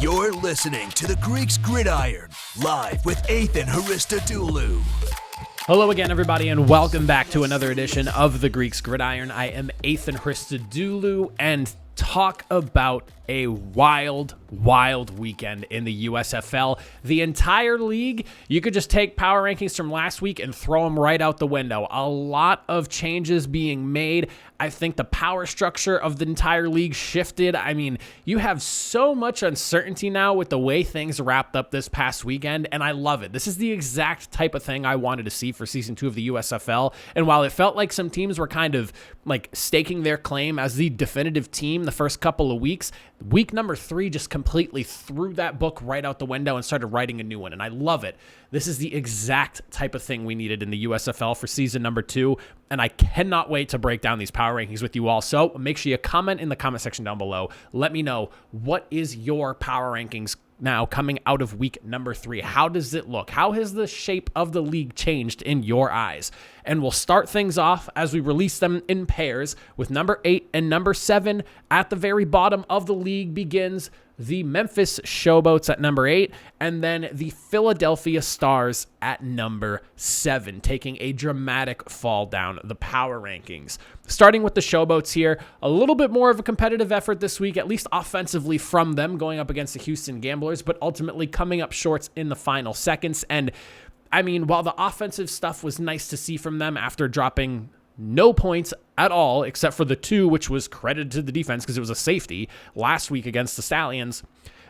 You're listening to the Greeks Gridiron, live with Ethan Haristodoulou. Hello again, everybody, and welcome back to another edition of the Greeks Gridiron. I am Ethan Haristodoulou, and talk about a wild weekend in the USFL. The entire league, you could just take power rankings from last week and throw them right out the window. A lot of changes being made. I think the power structure of the entire league shifted. I mean, you have so much uncertainty now with the way things wrapped up this past weekend, and I love it. This is the exact type of thing I wanted to see for Season 2 of the USFL, and while it felt like some teams were kind of like staking their claim as the definitive team the first couple of weeks, week number 3 just completely threw that book right out the window and started writing a new one, and I love it. This is the exact type of thing we needed in the USFL for season number 2, and I cannot wait to break down these power rankings with you all. So make sure you comment in the comment section down below. Let me know, what is your power rankings now coming out of week number 3? How does it look? How has the shape of the league changed in your eyes? And we'll start things off as we release them in pairs with number 8 and number 7. At the very bottom of the league begins the Memphis Showboats at number 8, and then the Philadelphia Stars at number 7, taking a dramatic fall down the power rankings. Starting with the Showboats here, a little bit more of a competitive effort this week, at least offensively from them, going up against the Houston Gamblers, but ultimately coming up short in the final seconds. And I mean, while the offensive stuff was nice to see from them after dropping no points at all, except for the 2, which was credited to the defense because it was a safety last week against the Stallions,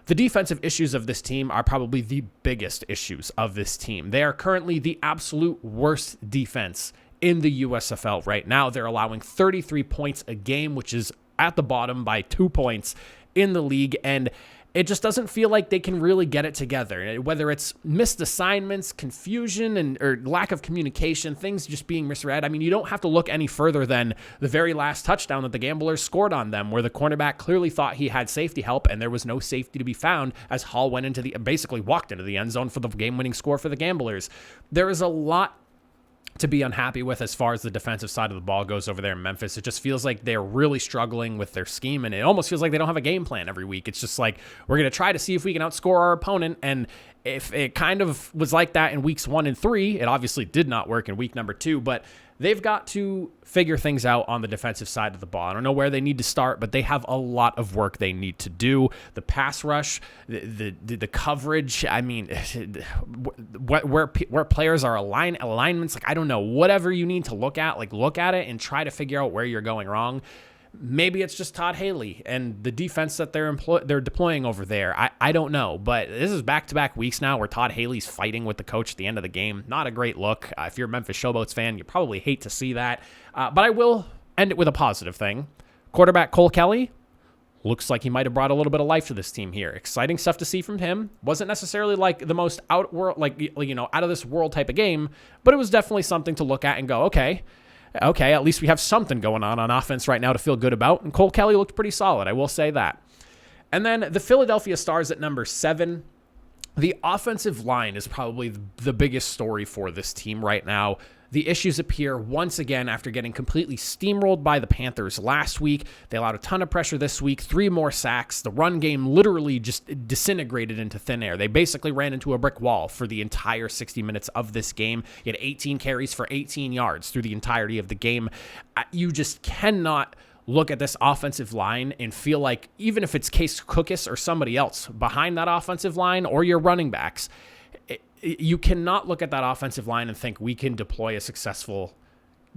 the defensive issues of this team are probably the biggest issues of this team. They are currently the absolute worst defense in the USFL right now. They're allowing 33 points a game, which is at the bottom by 2 points in the league, and it just doesn't feel like they can really get it together. Whether it's missed assignments, confusion, or lack of communication, things just being misread. I mean, you don't have to look any further than the very last touchdown that the Gamblers scored on them, where the cornerback clearly thought he had safety help, and there was no safety to be found as Hall basically walked into the end zone for the game-winning score for the Gamblers. There is a lot to be unhappy with as far as the defensive side of the ball goes over there in Memphis. It just feels like they're really struggling with their scheme, and it almost feels like they don't have a game plan every week. It's just like, we're going to try to see if we can outscore our opponent, and if it kind of was like that in weeks 1 and 3, it obviously did not work in week number 2, but they've got to figure things out on the defensive side of the ball. I don't know where they need to start, but they have a lot of work they need to do. The pass rush, the coverage, I mean, where players are alignments, like, I don't know, whatever you need to look at it and try to figure out where you're going wrong. Maybe it's just Todd Haley and the defense that they're deploying over there. I don't know, but this is back-to-back weeks now where Todd Haley's fighting with the coach at the end of the game. Not a great look. If you're a Memphis Showboats fan, you probably hate to see that. But I will end it with a positive thing. Quarterback Cole Kelly looks like he might have brought a little bit of life to this team here. Exciting stuff to see from him. Wasn't necessarily like the most out of this world type of game, but it was definitely something to look at and go, okay, at least we have something going on offense right now to feel good about. And Cole Kelly looked pretty solid, I will say that. And then the Philadelphia Stars at number 7. The offensive line is probably the biggest story for this team right now. The issues appear once again after getting completely steamrolled by the Panthers last week. They allowed a ton of pressure this week, 3 more sacks. The run game literally just disintegrated into thin air. They basically ran into a brick wall for the entire 60 minutes of this game. He had 18 carries for 18 yards through the entirety of the game. You just cannot look at this offensive line and feel like, even if it's Case Cookus or somebody else behind that offensive line or your running backs, you cannot look at that offensive line and think we can deploy a successful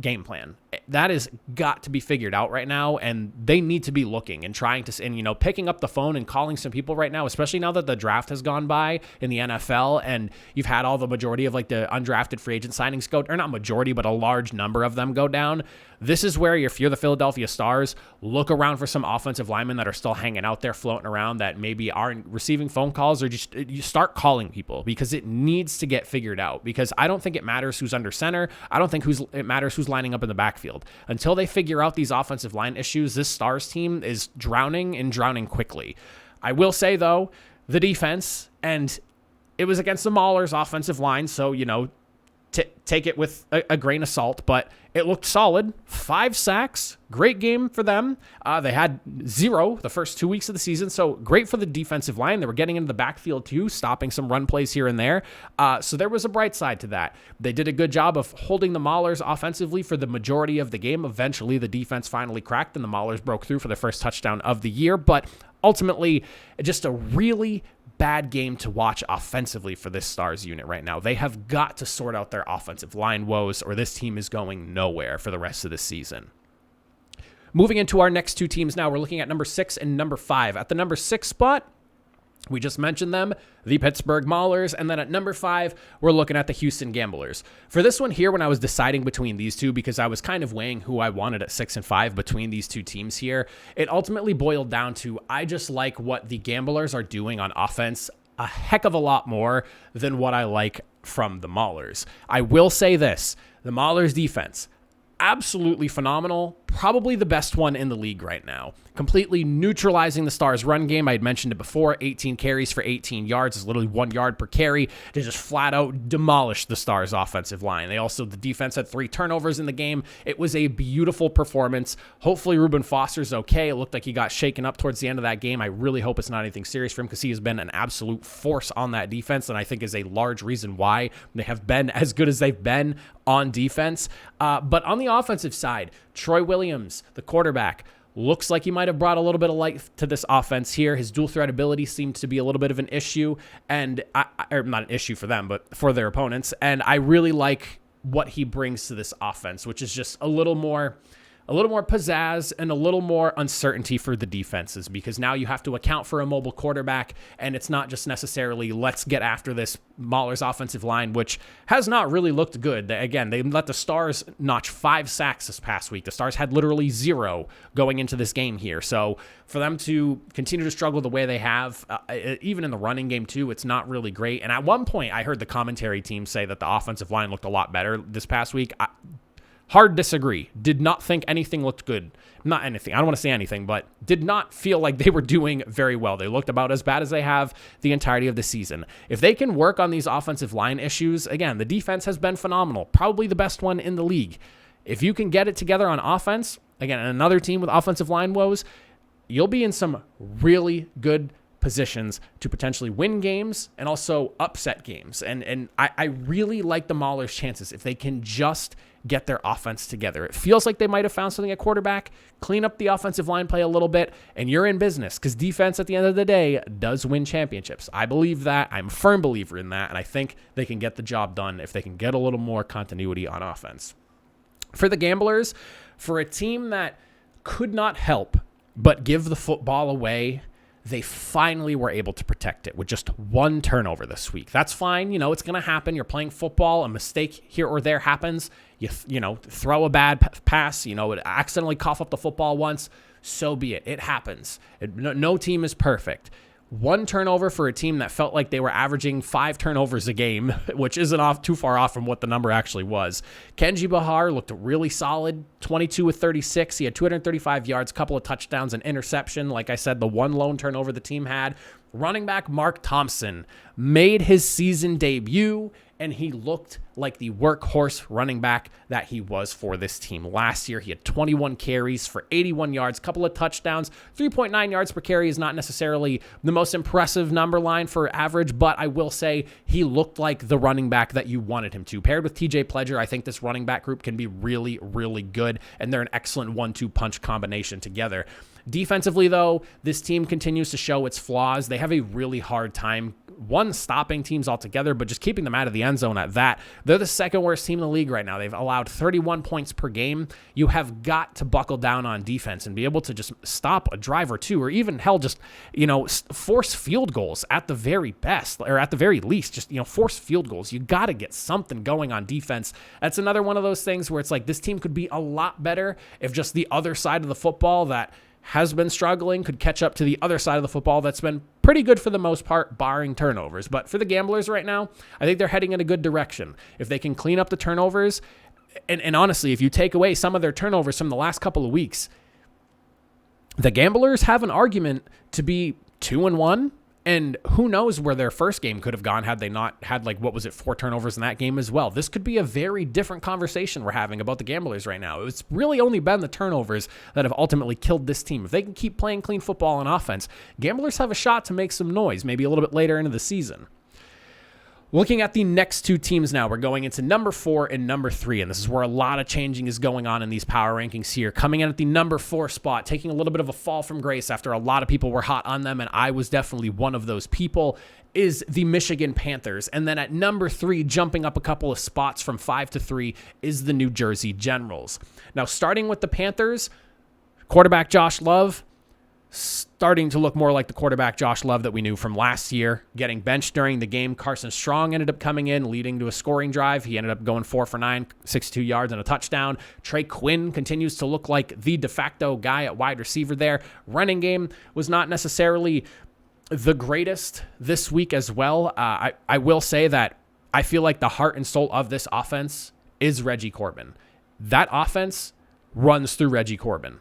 game plan. That has got to be figured out right now, and they need to be looking and trying to, and picking up the phone and calling some people right now, especially now that the draft has gone by in the NFL and you've had all the majority of like the undrafted free agent signings go, or not majority, but a large number of them go down. This is where, if you're the Philadelphia Stars, look around for some offensive linemen that are still hanging out there, floating around, that maybe aren't receiving phone calls, or just you start calling people, because it needs to get figured out. Because I don't think it matters who's under center. I don't think it matters who's lining up in the backfield. Until they figure out these offensive line issues, this Stars team is drowning quickly. I will say, though, the defense, and it was against the Maulers' offensive line, so, take it with a grain of salt, but it looked solid. 5 sacks, great game for them. They had 0 the first 2 weeks of the season, so great for the defensive line. They were getting into the backfield too, stopping some run plays here and there. So there was a bright side to that. They did a good job of holding the Maulers offensively for the majority of the game. Eventually, the defense finally cracked, and the Maulers broke through for their first touchdown of the year, but ultimately, just a really bad game to watch offensively for this Stars unit right now. They have got to sort out their offensive line woes, or this team is going nowhere for the rest of the season. Moving into our next 2 teams now, we're looking at number 6 and number 5. At the number 6 spot, we just mentioned them, the Pittsburgh Maulers, and then at number 5, we're looking at the Houston Gamblers. For this one here, when I was deciding between these two, because I was kind of weighing who I wanted at 6 and 5 between these 2 teams here, it ultimately boiled down to I just like what the Gamblers are doing on offense a heck of a lot more than what I like from the Maulers. I will say this, the Maulers defense, absolutely phenomenal, probably the best one in the league right now. Completely neutralizing the Stars' run game. I had mentioned it before, 18 carries for 18 yards is literally 1 yard per carry. They just flat out demolished the Stars' offensive line. The defense had 3 turnovers in the game. It was a beautiful performance. Hopefully Reuben Foster's okay. It looked like he got shaken up towards the end of that game. I really hope it's not anything serious for him because he has been an absolute force on that defense, and I think is a large reason why they have been as good as they've been on defense. But on the offensive side, Troy Williams, the quarterback, looks like he might have brought a little bit of life to this offense here. His dual threat ability seemed to be a little bit of an issue, and or not an issue for them, but for their opponents. And I really like what he brings to this offense, which is just a little more pizzazz and a little more uncertainty for the defenses, because now you have to account for a mobile quarterback, and it's not just necessarily let's get after this Maulers offensive line, which has not really looked good. They let the Stars notch 5 sacks this past week. The Stars had literally 0 going into this game here. So for them to continue to struggle the way they have, even in the running game too, it's not really great. And at one point, I heard the commentary team say that the offensive line looked a lot better this past week. Hard disagree. Did not think anything looked good. Not anything. I don't want to say anything, but did not feel like they were doing very well. They looked about as bad as they have the entirety of the season. If they can work on these offensive line issues, again, the defense has been phenomenal. Probably the best one in the league. If you can get it together on offense, again, another team with offensive line woes, you'll be in some really good positions to potentially win games and also upset games. And I really like the Maulers' chances if they can just get their offense together. It feels like they might have found something at quarterback, clean up the offensive line play a little bit, and you're in business, because defense at the end of the day does win championships. I believe that. I'm a firm believer in that, and I think they can get the job done if they can get a little more continuity on offense. For the Gamblers, for a team that could not help but give the football away, they finally were able to protect it with just 1 turnover this week. That's fine. It's going to happen. You're playing football. A mistake here or there happens. You throw a bad pass, accidentally cough up the football once. So be it. It happens. No team is perfect. 1 turnover for a team that felt like they were averaging 5 turnovers a game, which isn't too far off from what the number actually was. Kenji Bahar looked really solid, 22 with 36. He had 235 yards, a couple of touchdowns, and interception. Like I said, the 1 lone turnover the team had. Running back Mark Thompson made his season debut, and he looked like the workhorse running back that he was for this team last year. He had 21 carries for 81 yards, couple of touchdowns. 3.9 yards per carry is not necessarily the most impressive number line for average, but I will say he looked like the running back that you wanted him to. Paired with TJ Pledger, I think this running back group can be really, really good, and they're an excellent 1-2 punch combination together. Defensively, though, this team continues to show its flaws. They have a really hard time, stopping teams altogether, but just keeping them out of the end zone at that. They're the second worst team in the league right now. They've allowed 31 points per game. You have got to buckle down on defense and be able to just stop a drive or two, or even hell, just, force field goals at the very best, or at the very least, just, force field goals. You got to get something going on defense. That's another one of those things where it's like this team could be a lot better if just the other side of the football that has been struggling could catch up to the other side of the football that's been pretty good for the most part, barring turnovers. But for the Gamblers right now, I think they're heading in a good direction. If they can clean up the turnovers, and honestly, if you take away some of their turnovers from the last couple of weeks, the Gamblers have an argument to be 2-1 And who knows where their first game could have gone had they not had, 4 turnovers in that game as well. This could be a very different conversation we're having about the Gamblers right now. It's really only been the turnovers that have ultimately killed this team. If they can keep playing clean football on offense, Gamblers have a shot to make some noise, maybe a little bit later into the season. Looking at the next 2 teams now, we're going into number 4 and number 3, and this is where a lot of changing is going on in these power rankings here. Coming in at the number 4 spot, taking a little bit of a fall from grace after a lot of people were hot on them, and I was definitely one of those people, is the Michigan Panthers. And then at number 3, jumping up a couple of spots from 5 to 3, is the New Jersey Generals. Now, starting with the Panthers, quarterback Josh Love, starting to look more like the quarterback Josh Love that we knew from last year, getting benched during the game. Carson Strong ended up coming in, leading to a scoring drive. He ended up going 4 for 9, 62 yards and a touchdown. Trey Quinn continues to look like the de facto guy at wide receiver there. Running game was not necessarily the greatest this week as well. I will say that I feel like the heart and soul of this offense is Reggie Corbin. That offense runs through Reggie Corbin.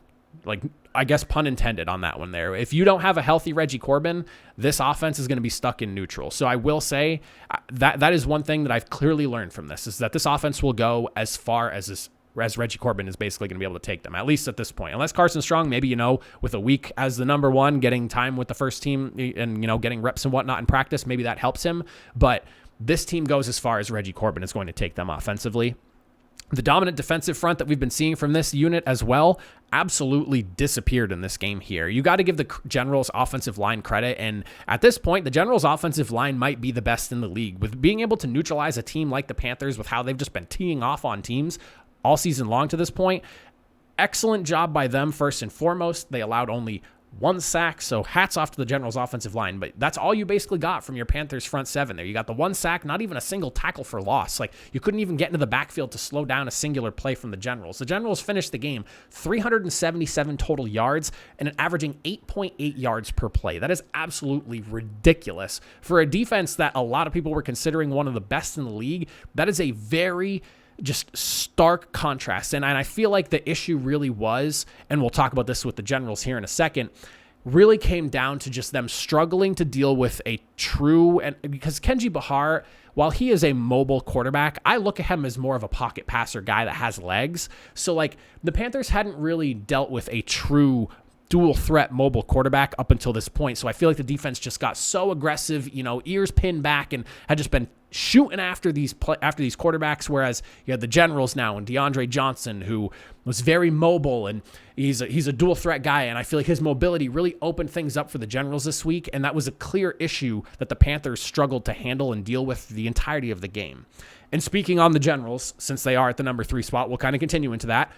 I guess pun intended on that one there. If you don't have a healthy Reggie Corbin, this offense is going to be stuck in neutral. So I will say that is one thing that I've clearly learned from this, is that this offense will go as far as Reggie Corbin is basically going to be able to take them, at least at this point. Unless Carson Strong, maybe, with a week as the number 1, getting time with the first team and, getting reps and whatnot in practice, maybe that helps him. But this team goes as far as Reggie Corbin is going to take them offensively. The dominant defensive front that we've been seeing from this unit as well absolutely disappeared in this game here. You got to give the Generals offensive line credit, and at this point, the Generals offensive line might be the best in the league. With being able to neutralize a team like the Panthers with how they've just been teeing off on teams all season long to this point, excellent job by them first and foremost. They allowed only 1 sack, so hats off to the Generals offensive line, but that's all you basically got from your Panthers front 7 there. You got the 1 sack, not even a single tackle for loss. You couldn't even get into the backfield to slow down a singular play from the Generals. The Generals finished the game 377 total yards and averaging 8.8 yards per play. That is absolutely ridiculous. For a defense that a lot of people were considering one of the best in the league, that is a very just stark contrast. And I feel like the issue really was, and we'll talk about this with the Generals here in a second, really came down to just them struggling to deal with a true, and because Kenji Bahar, while he is a mobile quarterback, I look at him as more of a pocket passer guy that has legs. So the Panthers hadn't really dealt with a true dual threat mobile quarterback up until this point. So I feel like the defense just got so aggressive, ears pinned back, and had just been shooting after these quarterbacks, whereas you had the Generals now and DeAndre Johnson, who was very mobile, and he's a dual threat guy, and I feel like his mobility really opened things up for the Generals this week, and that was a clear issue that the Panthers struggled to handle and deal with the entirety of the game. And speaking on the Generals, since they are at the number 3 spot, we'll kind of continue into that.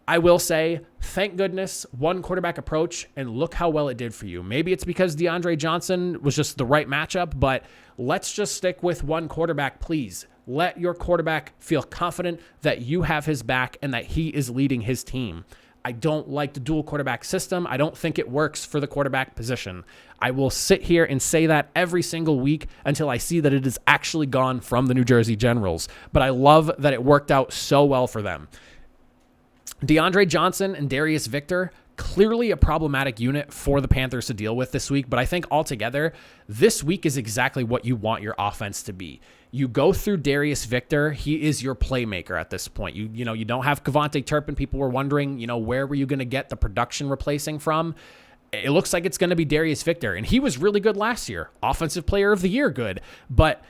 I will say, thank goodness, 1 quarterback approach, and look how well it did for you. Maybe it's because DeAndre Johnson was just the right matchup, but let's just stick with 1 quarterback, please. Let your quarterback feel confident that you have his back and that he is leading his team. I don't like the dual quarterback system. I don't think it works for the quarterback position. I will sit here and say that every single week until I see that it is actually gone from the New Jersey Generals. But I love that it worked out so well for them. DeAndre Johnson and Darius Victor, clearly a problematic unit for the Panthers to deal with this week, but I think altogether, this week is exactly what you want your offense to be. You go through Darius Victor. He is your playmaker at this point. You don't have Kevontae Turpin. People were wondering, where were you going to get the production replacing from? It looks like it's going to be Darius Victor, and he was really good last year. Offensive Player of the Year good, but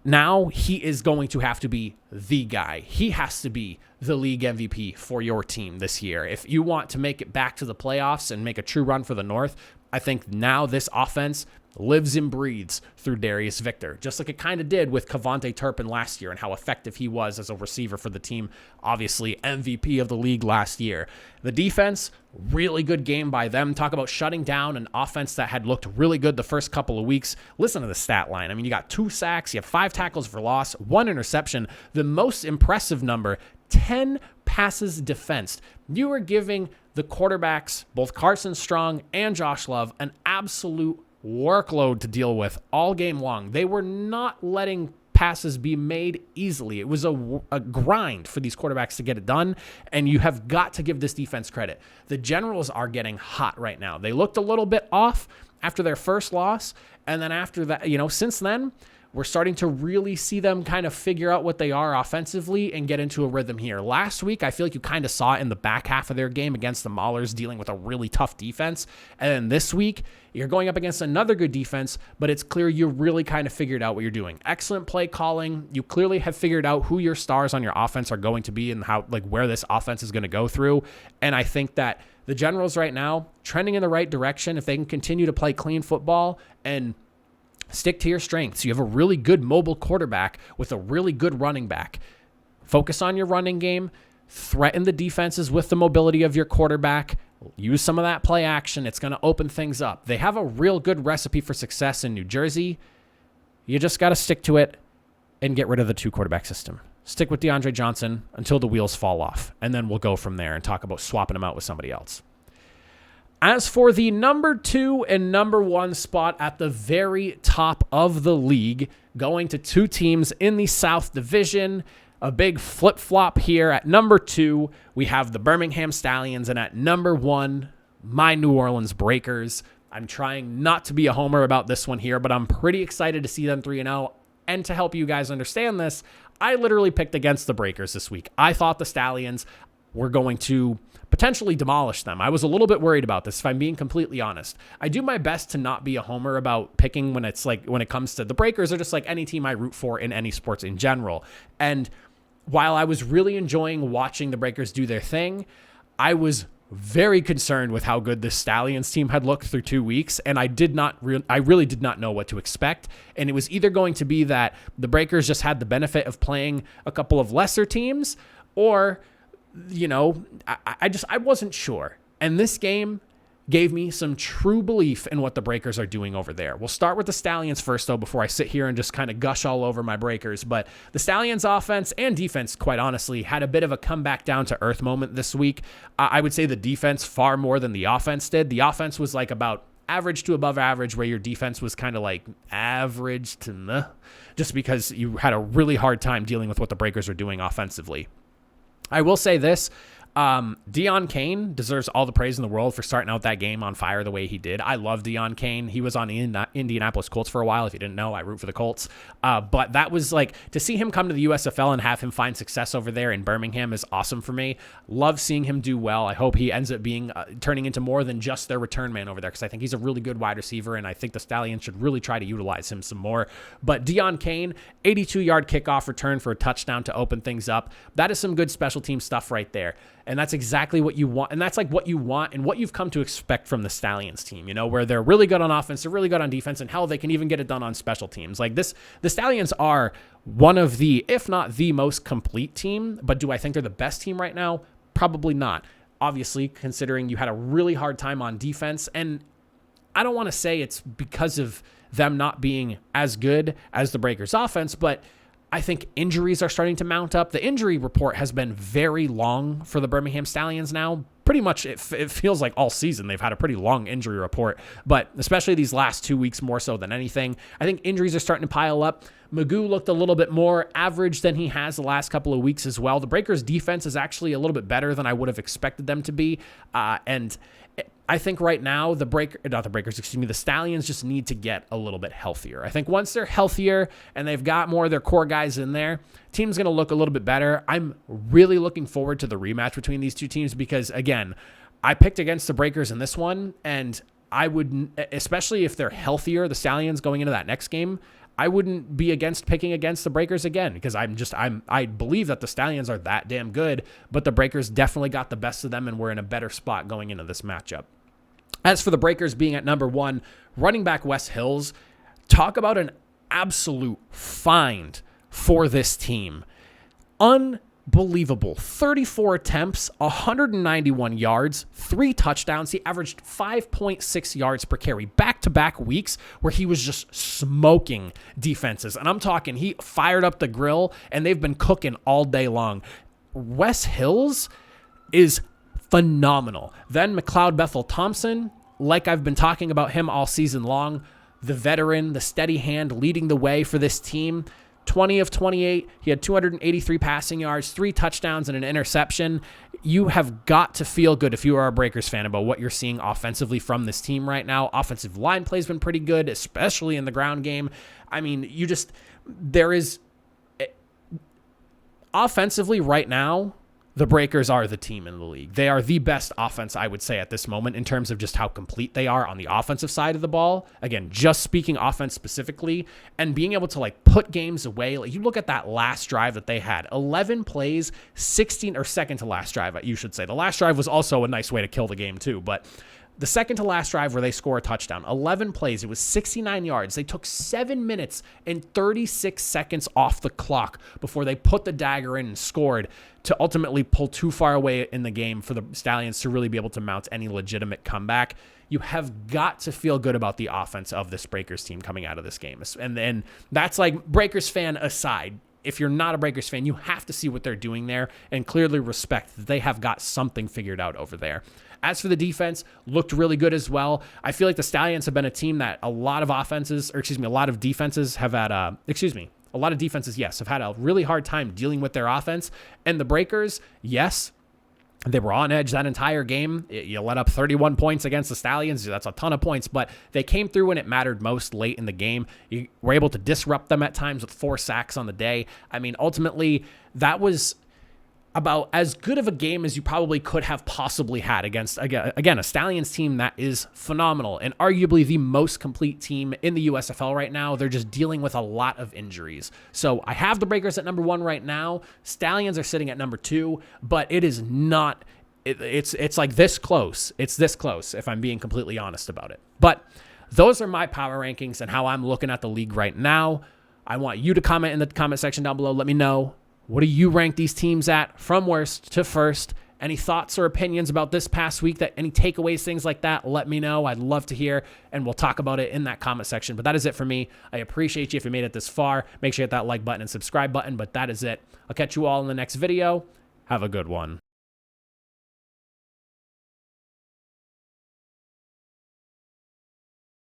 now he is going to have to be the guy. He has to be the league MVP for your team this year. If you want to make it back to the playoffs and make a true run for the North, I think now this offense lives and breathes through Darius Victor, just like it kind of did with Kevontae Turpin last year and how effective he was as a receiver for the team. Obviously, MVP of the league last year. The defense, really good game by them. Talk about shutting down an offense that had looked really good the first couple of weeks. Listen to the stat line. I mean, you got 2 sacks, you have 5 tackles for loss, 1 interception. The most impressive number, 10 passes defensed. You were giving the quarterbacks, both Carson Strong and Josh Love, an absolute workload to deal with all game long. They were not letting passes be made easily. It was a grind for these quarterbacks to get it done, and you have got to give this defense credit. The Generals are getting hot right now. They looked a little bit off after their first loss, and then after that, since then, we're starting to really see them kind of figure out what they are offensively and get into a rhythm here. Last week, I feel like you kind of saw it in the back half of their game against the Maulers dealing with a really tough defense. And then this week, you're going up against another good defense, but it's clear you really kind of figured out what you're doing. Excellent play calling. You clearly have figured out who your stars on your offense are going to be and where this offense is going to go through. And I think that the Generals right now, trending in the right direction, if they can continue to play clean football and stick to your strengths. You have a really good mobile quarterback with a really good running back. Focus on your running game. Threaten the defenses with the mobility of your quarterback. Use some of that play action. It's going to open things up. They have a real good recipe for success in New Jersey. You just got to stick to it and get rid of the 2-quarterback system. Stick with DeAndre Johnson until the wheels fall off, and then we'll go from there and talk about swapping him out with somebody else. As for the number 2 and number 1 spot at the very top of the league, going to 2 teams in the South Division, a big flip-flop here. At number 2, we have the Birmingham Stallions, and at number 1, my New Orleans Breakers. I'm trying not to be a homer about this one here, but I'm pretty excited to see them 3-0. And to help you guys understand this, I literally picked against the Breakers this week. I thought the Stallions were going to potentially demolish them. I was a little bit worried about this, if I'm being completely honest. I do my best to not be a homer about picking when it comes to the Breakers or just like any team I root for in any sports in general. And while I was really enjoying watching the Breakers do their thing, I was very concerned with how good the Stallions team had looked through 2 weeks, and I really did not know what to expect. And it was either going to be that the Breakers just had the benefit of playing a couple of lesser teams, or I wasn't sure. And this game gave me some true belief in what the Breakers are doing over there. We'll start with the Stallions first, though, before I sit here and just kind of gush all over my Breakers. But the Stallions offense and defense, quite honestly, had a bit of a comeback down to earth moment this week. I would say the defense far more than the offense did. The offense was like about average to above average, where your defense was kind of like average to meh, just because you had a really hard time dealing with what the Breakers are doing offensively. I will say this, Deion Kane deserves all the praise in the world for starting out that game on fire the way he did. I love Deion Kane. He was on the Indianapolis Colts for a while. If you didn't know, I root for the Colts. But that was like, to see him come to the USFL and have him find success over there in Birmingham is awesome for me. Love seeing him do well. I hope he ends up turning into more than just their return man over there, because I think he's a really good wide receiver, and I think the Stallions should really try to utilize him some more. But Deion Kane, 82-yard kickoff return for a touchdown to open things up. That is some good special team stuff right there. And that's exactly what you want. And that's like what you want and what you've come to expect from the Stallions team, where they're really good on offense, they're really good on defense, and hell, they can even get it done on special teams. Like this, the Stallions are one of the, if not the most complete team, but do I think they're the best team right now? Probably not. Obviously, considering you had a really hard time on defense. And I don't want to say it's because of them not being as good as the Breakers offense, but I think injuries are starting to mount up. The injury report has been very long for the Birmingham Stallions now. Pretty much it feels like all season they've had a pretty long injury report, but especially these last 2 weeks more so than anything. I think injuries are starting to pile up. Magoo looked a little bit more average than he has the last couple of weeks as well. The Breakers defense is actually a little bit better than I would have expected them to be. And I think right now the Stallions just need to get a little bit healthier. I think once they're healthier and they've got more of their core guys in there, team's going to look a little bit better. I'm really looking forward to the rematch between these two teams because, again, I picked against the Breakers in this one, and I would, especially if they're healthier, the Stallions going into that next game, I wouldn't be against picking against the Breakers again because I believe that the Stallions are that damn good, but the Breakers definitely got the best of them, and we're in a better spot going into this matchup. As for the Breakers being at number 1, running back Wes Hills, talk about an absolute find for this team. Unbelievable. 34 attempts, 191 yards, 3 touchdowns. He averaged 5.6 yards per carry. Back-to-back weeks where he was just smoking defenses. And I'm talking, he fired up the grill, and they've been cooking all day long. Wes Hills is phenomenal. Then McLeod Bethel Thompson, like I've been talking about him all season long, the veteran, the steady hand leading the way for this team. 20 of 28. He had 283 passing yards, 3 touchdowns, and an interception. You have got to feel good if you are a Breakers fan about what you're seeing offensively from this team right now. Offensive line play's been pretty good, especially in the ground game. I mean, there is offensively right now, the Breakers are the team in the league. They are the best offense, I would say, at this moment in terms of just how complete they are on the offensive side of the ball. Again, just speaking offense specifically and being able to put games away. Like, you look at that last drive that they had, 11 plays, 16 or second to last drive, you should say. The last drive was also a nice way to kill the game too, but the second to last drive where they score a touchdown, 11 plays, it was 69 yards. They took 7 minutes and 36 seconds off the clock before they put the dagger in and scored to ultimately pull too far away in the game for the Stallions to really be able to mount any legitimate comeback. You have got to feel good about the offense of this Breakers team coming out of this game. And then that's Breakers fan aside. If you're not a Breakers fan, you have to see what they're doing there and clearly respect that they have got something figured out over there. As for the defense, looked really good as well. I feel like the Stallions have been a team that a lot of defenses have had, have had a really hard time dealing with their offense. And the Breakers, yes, they were on edge that entire game. You let up 31 points against the Stallions. That's a ton of points, but they came through when it mattered most late in the game. You were able to disrupt them at times with 4 sacks on the day. I mean, ultimately, that was about as good of a game as you probably could have possibly had against, again, a Stallions team that is phenomenal and arguably the most complete team in the USFL right now. They're just dealing with a lot of injuries. So I have the Breakers at number 1 right now. Stallions are sitting at number 2, but it is not, it's like this close. It's this close if I'm being completely honest about it. But those are my power rankings and how I'm looking at the league right now. I want you to comment in the comment section down below. Let me know. What do you rank these teams at from worst to first? Any thoughts or opinions about this past week, any takeaways, things like that, let me know. I'd love to hear, and we'll talk about it in that comment section. But that is it for me. I appreciate you if you made it this far. Make sure you hit that like button and subscribe button, but that is it. I'll catch you all in the next video. Have a good one.